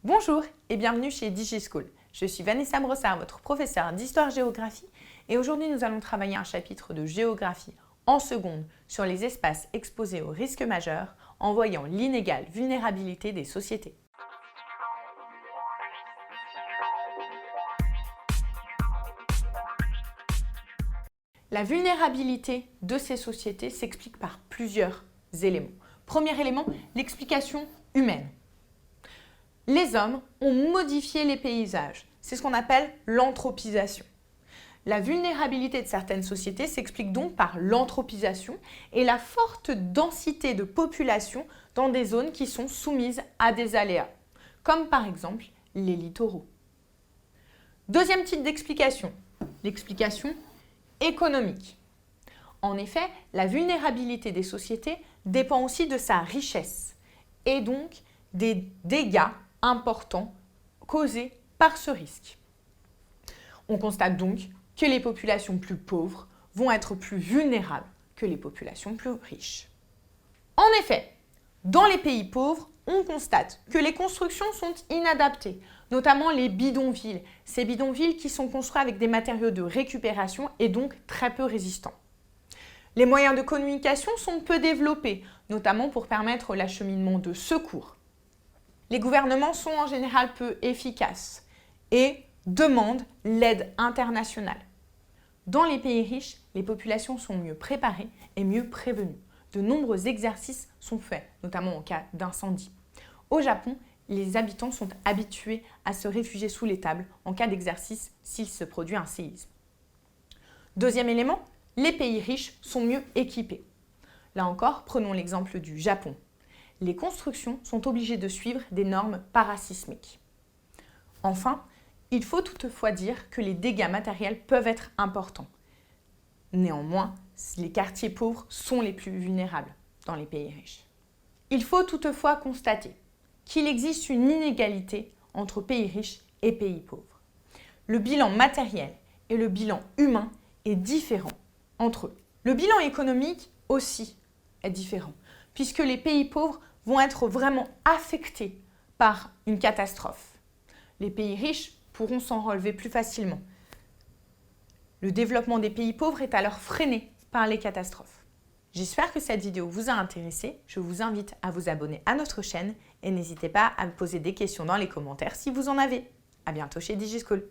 Bonjour et bienvenue chez DigiSchool. Je suis Vanessa Brossard, votre professeure d'histoire-géographie et aujourd'hui nous allons travailler un chapitre de géographie en seconde sur les espaces exposés aux risques majeurs en voyant l'inégale vulnérabilité des sociétés. La vulnérabilité de ces sociétés s'explique par plusieurs éléments. Premier élément, l'explication humaine. Les hommes ont modifié les paysages. C'est ce qu'on appelle l'anthropisation. La vulnérabilité de certaines sociétés s'explique donc par l'anthropisation et la forte densité de population dans des zones qui sont soumises à des aléas, comme par exemple les littoraux. Deuxième type d'explication, l'explication économique. En effet, la vulnérabilité des sociétés dépend aussi de sa richesse et donc des dégâts importants causés par ce risque. On constate donc que les populations plus pauvres vont être plus vulnérables que les populations plus riches. En effet, dans les pays pauvres, on constate que les constructions sont inadaptées, notamment les bidonvilles. Ces bidonvilles qui sont construits avec des matériaux de récupération et donc très peu résistants. Les moyens de communication sont peu développés, notamment pour permettre l'acheminement de secours. Les gouvernements sont en général peu efficaces et demandent l'aide internationale. Dans les pays riches, les populations sont mieux préparées et mieux prévenues. De nombreux exercices sont faits, notamment en cas d'incendie. Au Japon, les habitants sont habitués à se réfugier sous les tables en cas d'exercice s'il se produit un séisme. Deuxième élément, les pays riches sont mieux équipés. Là encore, prenons l'exemple du Japon. Les constructions sont obligées de suivre des normes parasismiques. Enfin, il faut toutefois dire que les dégâts matériels peuvent être importants. Néanmoins, les quartiers pauvres sont les plus vulnérables dans les pays riches. Il faut toutefois constater qu'il existe une inégalité entre pays riches et pays pauvres. Le bilan matériel et le bilan humain est différent entre eux. Le bilan économique aussi est différent, puisque les pays pauvres vont être vraiment affectés par une catastrophe. Les pays riches pourront s'en relever plus facilement. Le développement des pays pauvres est alors freiné par les catastrophes. J'espère que cette vidéo vous a intéressé. Je vous invite à vous abonner à notre chaîne et n'hésitez pas à me poser des questions dans les commentaires si vous en avez. À bientôt chez DigiSchool.